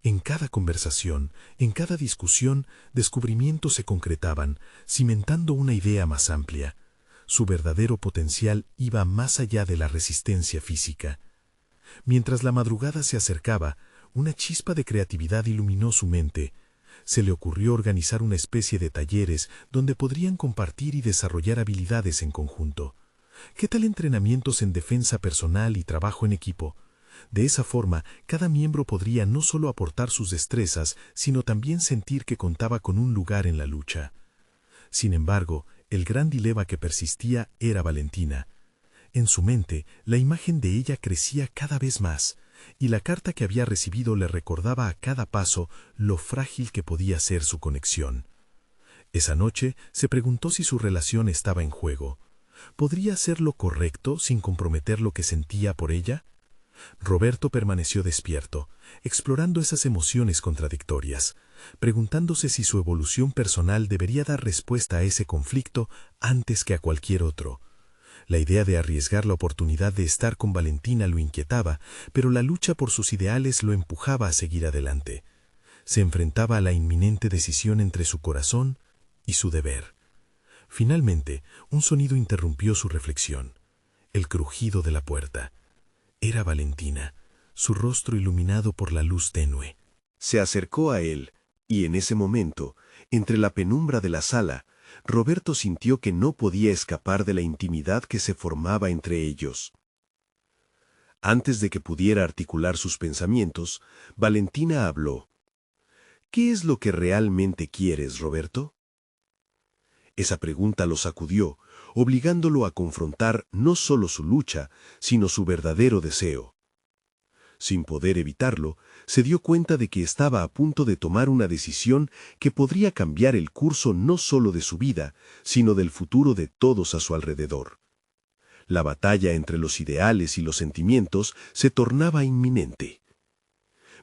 En cada conversación, en cada discusión, descubrimientos se concretaban, cimentando una idea más amplia. Su verdadero potencial iba más allá de la resistencia física. Mientras la madrugada se acercaba, una chispa de creatividad iluminó su mente. Se le ocurrió organizar una especie de talleres donde podrían compartir y desarrollar habilidades en conjunto. ¿Qué tal entrenamientos en defensa personal y trabajo en equipo? De esa forma, cada miembro podría no solo aportar sus destrezas, sino también sentir que contaba con un lugar en la lucha. Sin embargo, el gran dilema que persistía era Valentina. En su mente, la imagen de ella crecía cada vez más, y la carta que había recibido le recordaba a cada paso lo frágil que podía ser su conexión. Esa noche se preguntó si su relación estaba en juego. ¿Podría hacer lo correcto sin comprometer lo que sentía por ella? Roberto permaneció despierto, explorando esas emociones contradictorias, preguntándose si su evolución personal debería dar respuesta a ese conflicto antes que a cualquier otro. La idea de arriesgar la oportunidad de estar con Valentina lo inquietaba, pero la lucha por sus ideales lo empujaba a seguir adelante. Se enfrentaba a la inminente decisión entre su corazón y su deber. Finalmente, un sonido interrumpió su reflexión. El crujido de la puerta. Era Valentina, su rostro iluminado por la luz tenue. Se acercó a él, y en ese momento, entre la penumbra de la sala, Roberto sintió que no podía escapar de la intimidad que se formaba entre ellos. Antes de que pudiera articular sus pensamientos, Valentina habló. ¿Qué es lo que realmente quieres, Roberto? Esa pregunta lo sacudió, obligándolo a confrontar no solo su lucha, sino su verdadero deseo. Sin poder evitarlo, se dio cuenta de que estaba a punto de tomar una decisión que podría cambiar el curso no solo de su vida, sino del futuro de todos a su alrededor. La batalla entre los ideales y los sentimientos se tornaba inminente.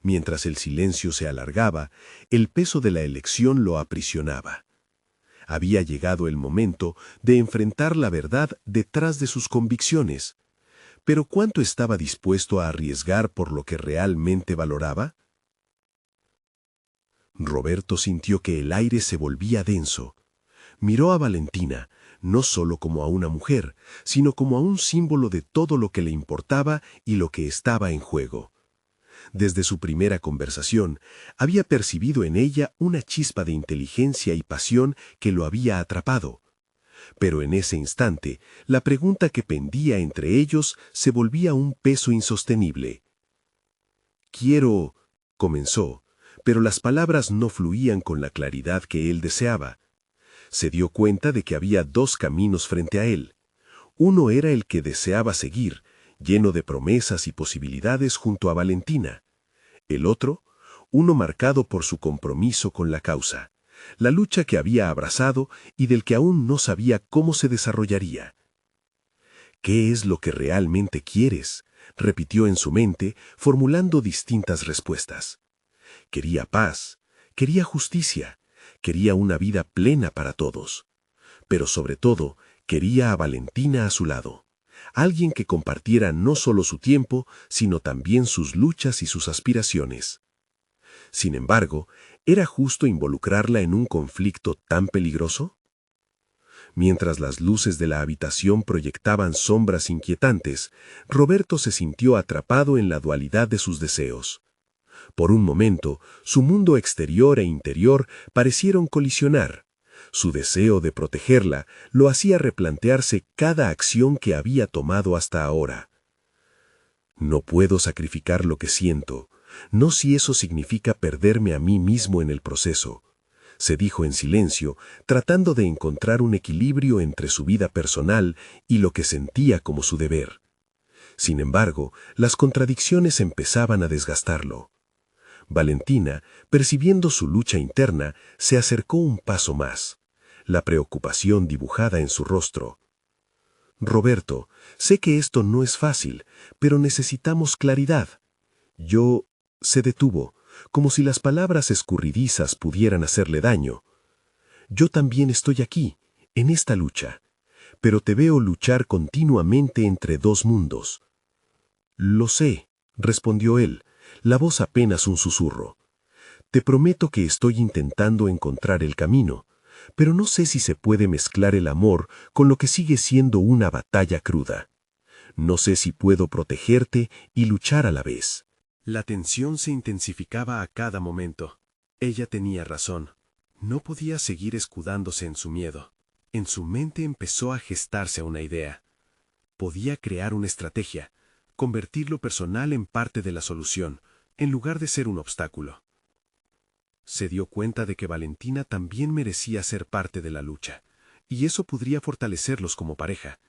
Mientras el silencio se alargaba, el peso de la elección lo aprisionaba. Había llegado el momento de enfrentar la verdad detrás de sus convicciones. ¿Pero cuánto estaba dispuesto a arriesgar por lo que realmente valoraba? Roberto sintió que el aire se volvía denso. Miró a Valentina, no solo como a una mujer, sino como a un símbolo de todo lo que le importaba y lo que estaba en juego. Desde su primera conversación, había percibido en ella una chispa de inteligencia y pasión que lo había atrapado. Pero en ese instante, la pregunta que pendía entre ellos se volvía un peso insostenible. «Quiero», comenzó, pero las palabras no fluían con la claridad que él deseaba. Se dio cuenta de que había dos caminos frente a él. Uno era el que deseaba seguir, lleno de promesas y posibilidades junto a Valentina. El otro, uno marcado por su compromiso con la causa, la lucha que había abrazado y del que aún no sabía cómo se desarrollaría. «¿Qué es lo que realmente quieres?», repitió en su mente, formulando distintas respuestas. Quería paz, quería justicia, quería una vida plena para todos. Pero sobre todo, quería a Valentina a su lado. Alguien que compartiera no solo su tiempo, sino también sus luchas y sus aspiraciones. Sin embargo, ¿era justo involucrarla en un conflicto tan peligroso? Mientras las luces de la habitación proyectaban sombras inquietantes, Roberto se sintió atrapado en la dualidad de sus deseos. Por un momento, su mundo exterior e interior parecieron colisionar. Su deseo de protegerla lo hacía replantearse cada acción que había tomado hasta ahora. «No puedo sacrificar lo que siento, no si eso significa perderme a mí mismo en el proceso», se dijo en silencio, tratando de encontrar un equilibrio entre su vida personal y lo que sentía como su deber. Sin embargo, las contradicciones empezaban a desgastarlo. Valentina, percibiendo su lucha interna, se acercó un paso más, la preocupación dibujada en su rostro. «Roberto, sé que esto no es fácil, pero necesitamos claridad». Se detuvo, como si las palabras escurridizas pudieran hacerle daño. «Yo también estoy aquí, en esta lucha, pero te veo luchar continuamente entre dos mundos». «Lo sé», respondió él, la voz apenas un susurro. «Te prometo que estoy intentando encontrar el camino, pero no sé si se puede mezclar el amor con lo que sigue siendo una batalla cruda. No sé si puedo protegerte y luchar a la vez». La tensión se intensificaba a cada momento. Ella tenía razón. No podía seguir escudándose en su miedo. En su mente empezó a gestarse una idea. Podía crear una estrategia, convertir lo personal en parte de la solución, en lugar de ser un obstáculo. Se dio cuenta de que Valentina también merecía ser parte de la lucha, y eso podría fortalecerlos como pareja.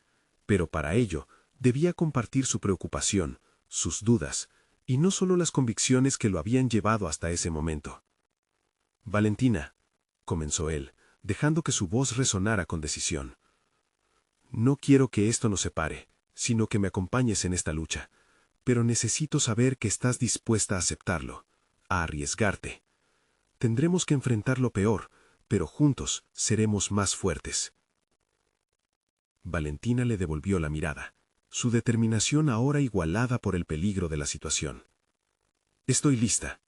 Pero para ello, debía compartir su preocupación, sus dudas, y no solo las convicciones que lo habían llevado hasta ese momento. «Valentina», comenzó él, dejando que su voz resonara con decisión. «No quiero que esto nos separe, sino que me acompañes en esta lucha, pero necesito saber que estás dispuesta a aceptarlo, a arriesgarte. Tendremos que enfrentar lo peor, pero juntos seremos más fuertes». Valentina le devolvió la mirada, su determinación ahora igualada por el peligro de la situación. «Estoy lista»,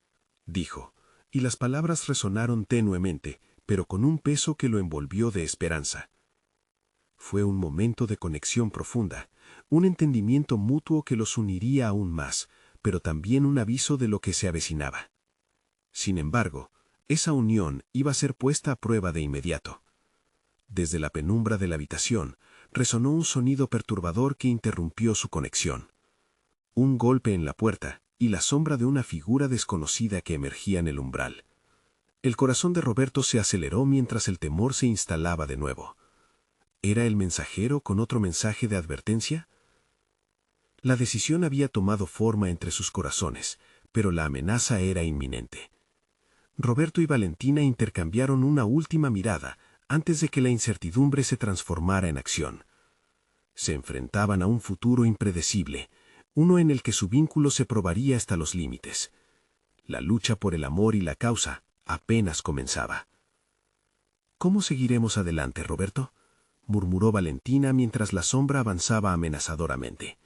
dijo, y las palabras resonaron tenuemente, pero con un peso que lo envolvió de esperanza. Fue un momento de conexión profunda, un entendimiento mutuo que los uniría aún más, pero también un aviso de lo que se avecinaba. Sin embargo, esa unión iba a ser puesta a prueba de inmediato. Desde la penumbra de la habitación, resonó un sonido perturbador que interrumpió su conexión. Un golpe en la puerta y la sombra de una figura desconocida que emergía en el umbral. El corazón de Roberto se aceleró mientras el temor se instalaba de nuevo. ¿Era el mensajero con otro mensaje de advertencia? La decisión había tomado forma entre sus corazones, pero la amenaza era inminente. Roberto y Valentina intercambiaron una última mirada antes de que la incertidumbre se transformara en acción. Se enfrentaban a un futuro impredecible, uno en el que su vínculo se probaría hasta los límites. La lucha por el amor y la causa apenas comenzaba. «¿Cómo seguiremos adelante, Roberto?», murmuró Valentina mientras la sombra avanzaba amenazadoramente.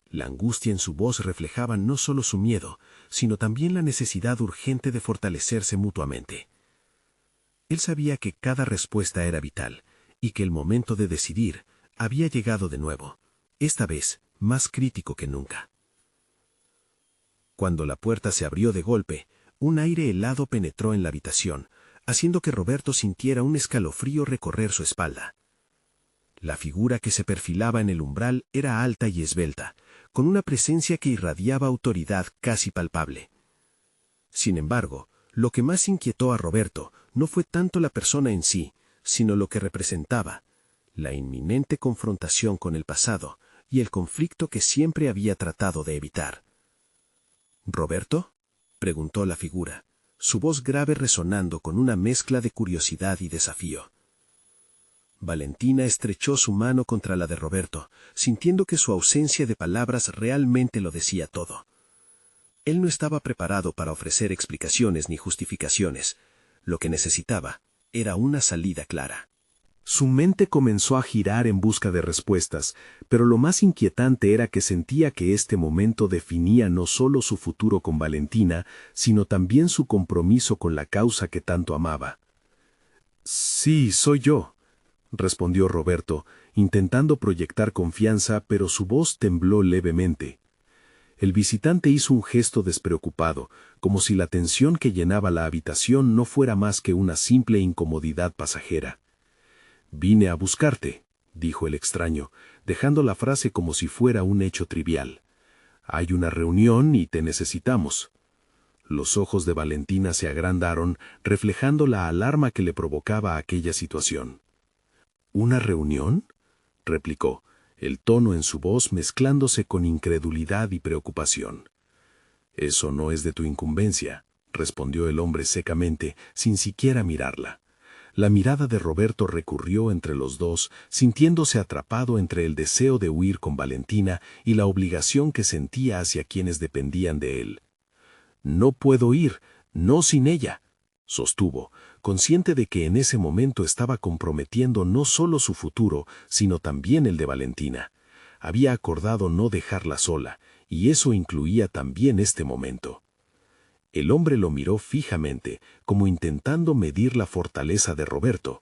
La angustia en su voz reflejaba no solo su miedo, sino también la necesidad urgente de fortalecerse mutuamente. Él sabía que cada respuesta era vital, y que el momento de decidir había llegado de nuevo, esta vez más crítico que nunca. Cuando la puerta se abrió de golpe, un aire helado penetró en la habitación, haciendo que Roberto sintiera un escalofrío recorrer su espalda. La figura que se perfilaba en el umbral era alta y esbelta, con una presencia que irradiaba autoridad casi palpable. Sin embargo, lo que más inquietó a Roberto no fue tanto la persona en sí, sino lo que representaba, la inminente confrontación con el pasado y el conflicto que siempre había tratado de evitar. ¿Roberto?, preguntó la figura, su voz grave resonando con una mezcla de curiosidad y desafío. Valentina estrechó su mano contra la de Roberto, sintiendo que su ausencia de palabras realmente lo decía todo. Él no estaba preparado para ofrecer explicaciones ni justificaciones. Lo que necesitaba era una salida clara. Su mente comenzó a girar en busca de respuestas, pero lo más inquietante era que sentía que este momento definía no solo su futuro con Valentina, sino también su compromiso con la causa que tanto amaba. «Sí, soy yo», respondió Roberto, intentando proyectar confianza, pero su voz tembló levemente. El visitante hizo un gesto despreocupado, como si la tensión que llenaba la habitación no fuera más que una simple incomodidad pasajera. «Vine a buscarte», dijo el extraño, dejando la frase como si fuera un hecho trivial. «Hay una reunión y te necesitamos». Los ojos de Valentina se agrandaron, reflejando la alarma que le provocaba aquella situación. «¿Una reunión?», replicó, el tono en su voz mezclándose con incredulidad y preocupación. «Eso no es de tu incumbencia», respondió el hombre secamente, sin siquiera mirarla. La mirada de Roberto recurrió entre los dos, sintiéndose atrapado entre el deseo de huir con Valentina y la obligación que sentía hacia quienes dependían de él. «No puedo ir, no sin ella», sostuvo, consciente de que en ese momento estaba comprometiendo no solo su futuro, sino también el de Valentina. Había acordado no dejarla sola, y eso incluía también este momento. El hombre lo miró fijamente, como intentando medir la fortaleza de Roberto.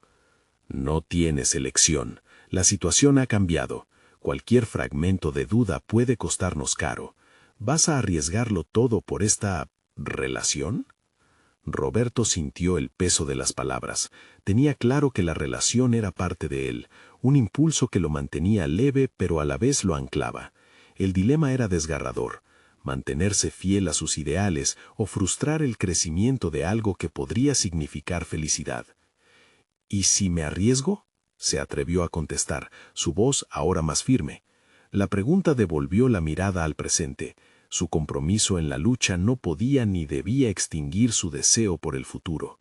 «No tienes elección. La situación ha cambiado. Cualquier fragmento de duda puede costarnos caro. ¿Vas a arriesgarlo todo por esta relación?» Roberto sintió el peso de las palabras. Tenía claro que la relación era parte de él, un impulso que lo mantenía leve pero a la vez lo anclaba. El dilema era desgarrador. Mantenerse fiel a sus ideales o frustrar el crecimiento de algo que podría significar felicidad. «¿Y si me arriesgo?», se atrevió a contestar, su voz ahora más firme. La pregunta devolvió la mirada al presente. Su compromiso en la lucha no podía ni debía extinguir su deseo por el futuro.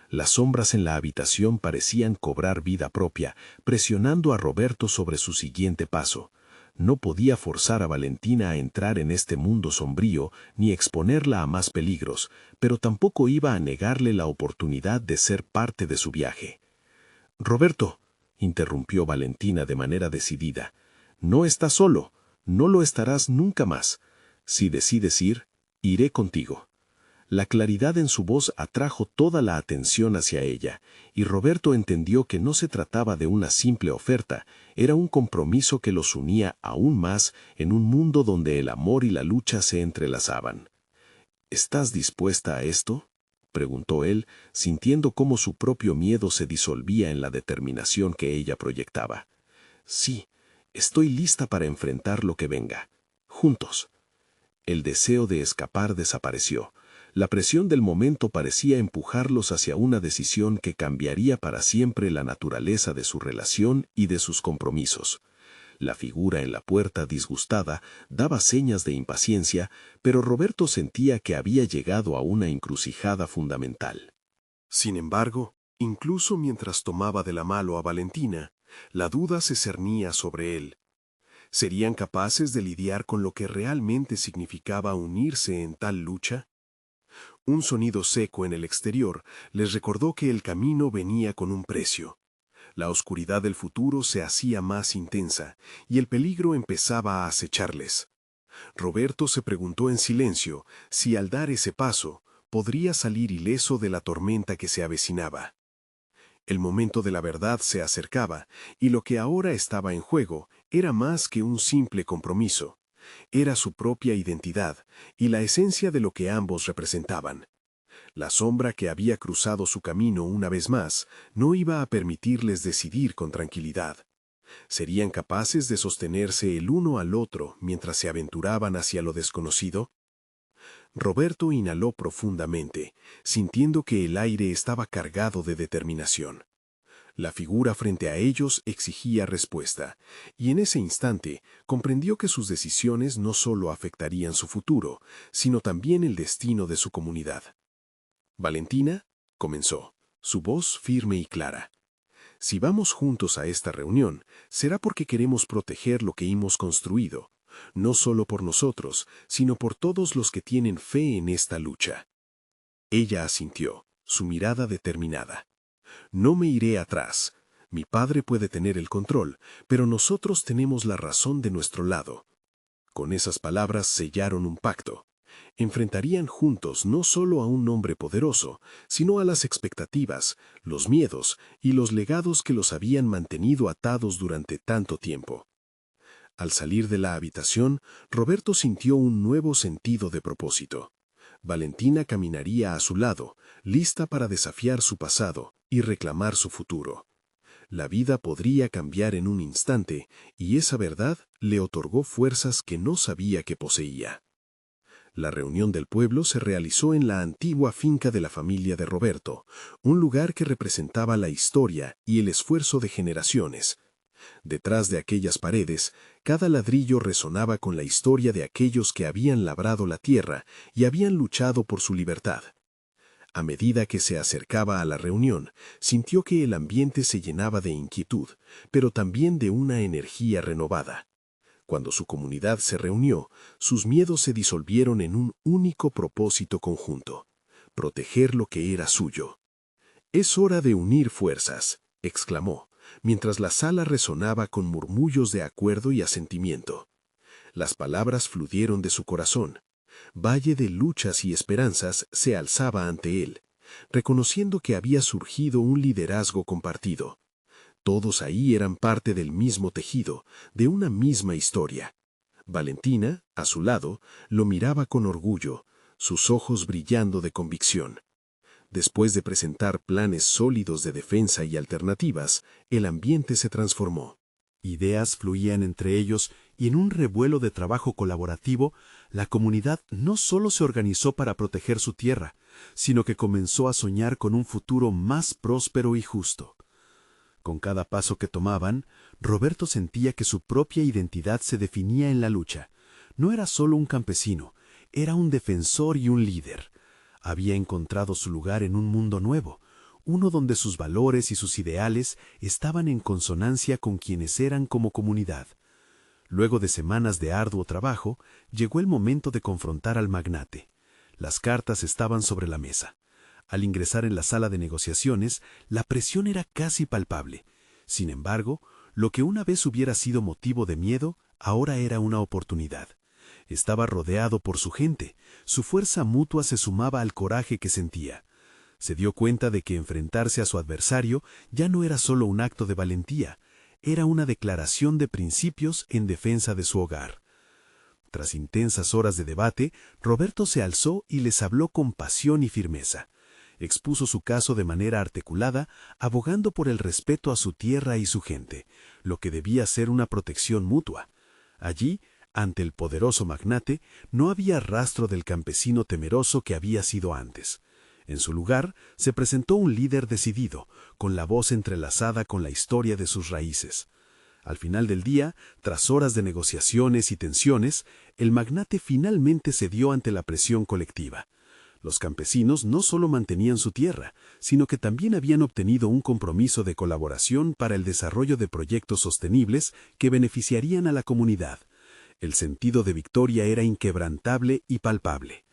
Las sombras en la habitación parecían cobrar vida propia, presionando a Roberto sobre su siguiente paso. No podía forzar a Valentina a entrar en este mundo sombrío ni exponerla a más peligros, pero tampoco iba a negarle la oportunidad de ser parte de su viaje. «Roberto», interrumpió Valentina de manera decidida, «no estás solo, no lo estarás nunca más. Si decides ir, iré contigo». La claridad en su voz atrajo toda la atención hacia ella, y Roberto entendió que no se trataba de una simple oferta, era un compromiso que los unía aún más en un mundo donde el amor y la lucha se entrelazaban. «¿Estás dispuesta a esto?», preguntó él, sintiendo cómo su propio miedo se disolvía en la determinación que ella proyectaba. «Sí, estoy lista para enfrentar lo que venga. Juntos». El deseo de escapar desapareció. La presión del momento parecía empujarlos hacia una decisión que cambiaría para siempre la naturaleza de su relación y de sus compromisos. La figura en la puerta, disgustada, daba señas de impaciencia, pero Roberto sentía que había llegado a una encrucijada fundamental. Sin embargo, incluso mientras tomaba de la mano a Valentina, la duda se cernía sobre él. ¿Serían capaces de lidiar con lo que realmente significaba unirse en tal lucha? Un sonido seco en el exterior les recordó que el camino venía con un precio. La oscuridad del futuro se hacía más intensa y el peligro empezaba a acecharles. Roberto se preguntó en silencio si al dar ese paso podría salir ileso de la tormenta que se avecinaba. El momento de la verdad se acercaba, y lo que ahora estaba en juego era más que un simple compromiso. Era su propia identidad y la esencia de lo que ambos representaban. La sombra que había cruzado su camino una vez más no iba a permitirles decidir con tranquilidad. ¿Serían capaces de sostenerse el uno al otro mientras se aventuraban hacia lo desconocido? Roberto inhaló profundamente, sintiendo que el aire estaba cargado de determinación. La figura frente a ellos exigía respuesta, y en ese instante comprendió que sus decisiones no solo afectarían su futuro, sino también el destino de su comunidad. «Valentina», comenzó, su voz firme y clara. «Si vamos juntos a esta reunión, será porque queremos proteger lo que hemos construido, no solo por nosotros, sino por todos los que tienen fe en esta lucha». Ella asintió, su mirada determinada. «No me iré atrás. Mi padre puede tener el control, pero nosotros tenemos la razón de nuestro lado». Con esas palabras sellaron un pacto. Enfrentarían juntos no solo a un hombre poderoso, sino a las expectativas, los miedos y los legados que los habían mantenido atados durante tanto tiempo. Al salir de la habitación, Roberto sintió un nuevo sentido de propósito. Valentina caminaría a su lado, lista para desafiar su pasado y reclamar su futuro. La vida podría cambiar en un instante, y esa verdad le otorgó fuerzas que no sabía que poseía. La reunión del pueblo se realizó en la antigua finca de la familia de Roberto, un lugar que representaba la historia y el esfuerzo de generaciones. Detrás de aquellas paredes, cada ladrillo resonaba con la historia de aquellos que habían labrado la tierra y habían luchado por su libertad. A medida que se acercaba a la reunión, sintió que el ambiente se llenaba de inquietud, pero también de una energía renovada. Cuando su comunidad se reunió, sus miedos se disolvieron en un único propósito conjunto: proteger lo que era suyo. «Es hora de unir fuerzas», exclamó, mientras la sala resonaba con murmullos de acuerdo y asentimiento. Las palabras fluyeron de su corazón. Valle de luchas y esperanzas se alzaba ante él, reconociendo que había surgido un liderazgo compartido. Todos ahí eran parte del mismo tejido, de una misma historia. Valentina, a su lado, lo miraba con orgullo, sus ojos brillando de convicción. Después de presentar planes sólidos de defensa y alternativas, el ambiente se transformó. Ideas fluían entre ellos y en un revuelo de trabajo colaborativo, la comunidad no solo se organizó para proteger su tierra, sino que comenzó a soñar con un futuro más próspero y justo. Con cada paso que tomaban, Roberto sentía que su propia identidad se definía en la lucha. No era solo un campesino, era un defensor y un líder. Había encontrado su lugar en un mundo nuevo, uno donde sus valores y sus ideales estaban en consonancia con quienes eran como comunidad. Luego de semanas de arduo trabajo, llegó el momento de confrontar al magnate. Las cartas estaban sobre la mesa. Al ingresar en la sala de negociaciones, la presión era casi palpable. Sin embargo, lo que una vez hubiera sido motivo de miedo, ahora era una oportunidad. Estaba rodeado por su gente, su fuerza mutua se sumaba al coraje que sentía. Se dio cuenta de que enfrentarse a su adversario ya no era solo un acto de valentía, era una declaración de principios en defensa de su hogar. Tras intensas horas de debate, Roberto se alzó y les habló con pasión y firmeza. Expuso su caso de manera articulada, abogando por el respeto a su tierra y su gente, lo que debía ser una protección mutua. Allí, ante el poderoso magnate, no había rastro del campesino temeroso que había sido antes. En su lugar, se presentó un líder decidido, con la voz entrelazada con la historia de sus raíces. Al final del día, tras horas de negociaciones y tensiones, el magnate finalmente cedió ante la presión colectiva. Los campesinos no solo mantenían su tierra, sino que también habían obtenido un compromiso de colaboración para el desarrollo de proyectos sostenibles que beneficiarían a la comunidad. El sentido de victoria era inquebrantable y palpable.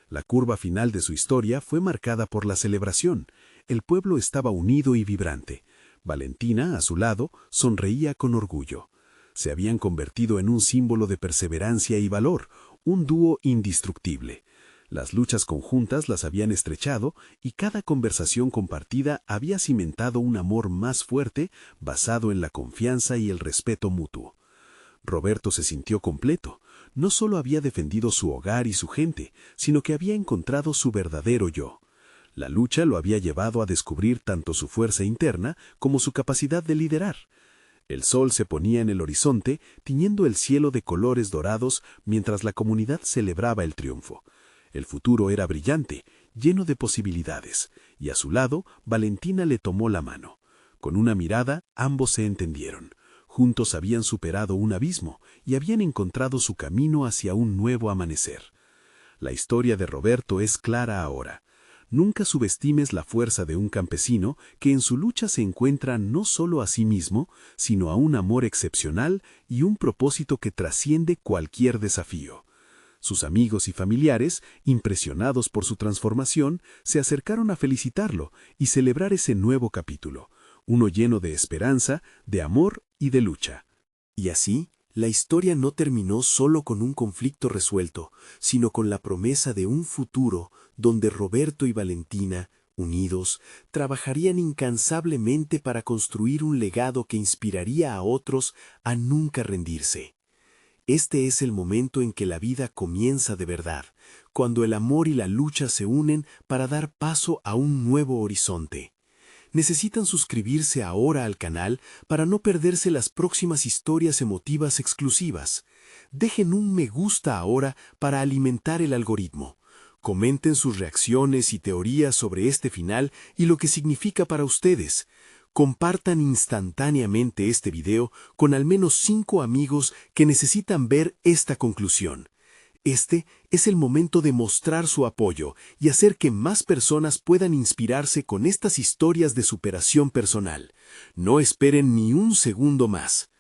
La curva final de su historia fue marcada por la celebración. El pueblo estaba unido y vibrante. Valentina, a su lado, sonreía con orgullo. Se habían convertido en un símbolo de perseverancia y valor, un dúo indestructible. Las luchas conjuntas las habían estrechado y cada conversación compartida había cimentado un amor más fuerte basado en la confianza y el respeto mutuo. Roberto se sintió completo. No solo había defendido su hogar y su gente, sino que había encontrado su verdadero yo. La lucha lo había llevado a descubrir tanto su fuerza interna como su capacidad de liderar. El sol se ponía en el horizonte, tiñendo el cielo de colores dorados mientras la comunidad celebraba el triunfo. El futuro era brillante, lleno de posibilidades, y a su lado Valentina le tomó la mano. Con una mirada, ambos se entendieron. Juntos habían superado un abismo y habían encontrado su camino hacia un nuevo amanecer. La historia de Roberto es clara ahora. Nunca subestimes la fuerza de un campesino que en su lucha se encuentra no solo a sí mismo, sino a un amor excepcional y un propósito que trasciende cualquier desafío. Sus amigos y familiares, impresionados por su transformación, se acercaron a felicitarlo y celebrar ese nuevo capítulo, uno lleno de esperanza, de amor y de lucha. Y así, la historia no terminó solo con un conflicto resuelto, sino con la promesa de un futuro donde Roberto y Valentina, unidos, trabajarían incansablemente para construir un legado que inspiraría a otros a nunca rendirse. Este es el momento en que la vida comienza de verdad, cuando el amor y la lucha se unen para dar paso a un nuevo horizonte. Necesitan suscribirse ahora al canal para no perderse las próximas historias emotivas exclusivas. Dejen un me gusta ahora para alimentar el algoritmo. Comenten sus reacciones y teorías sobre este final y lo que significa para ustedes. Compartan instantáneamente este video con al menos 5 amigos que necesitan ver esta conclusión. Este es el momento de mostrar su apoyo y hacer que más personas puedan inspirarse con estas historias de superación personal. No esperen ni un segundo más.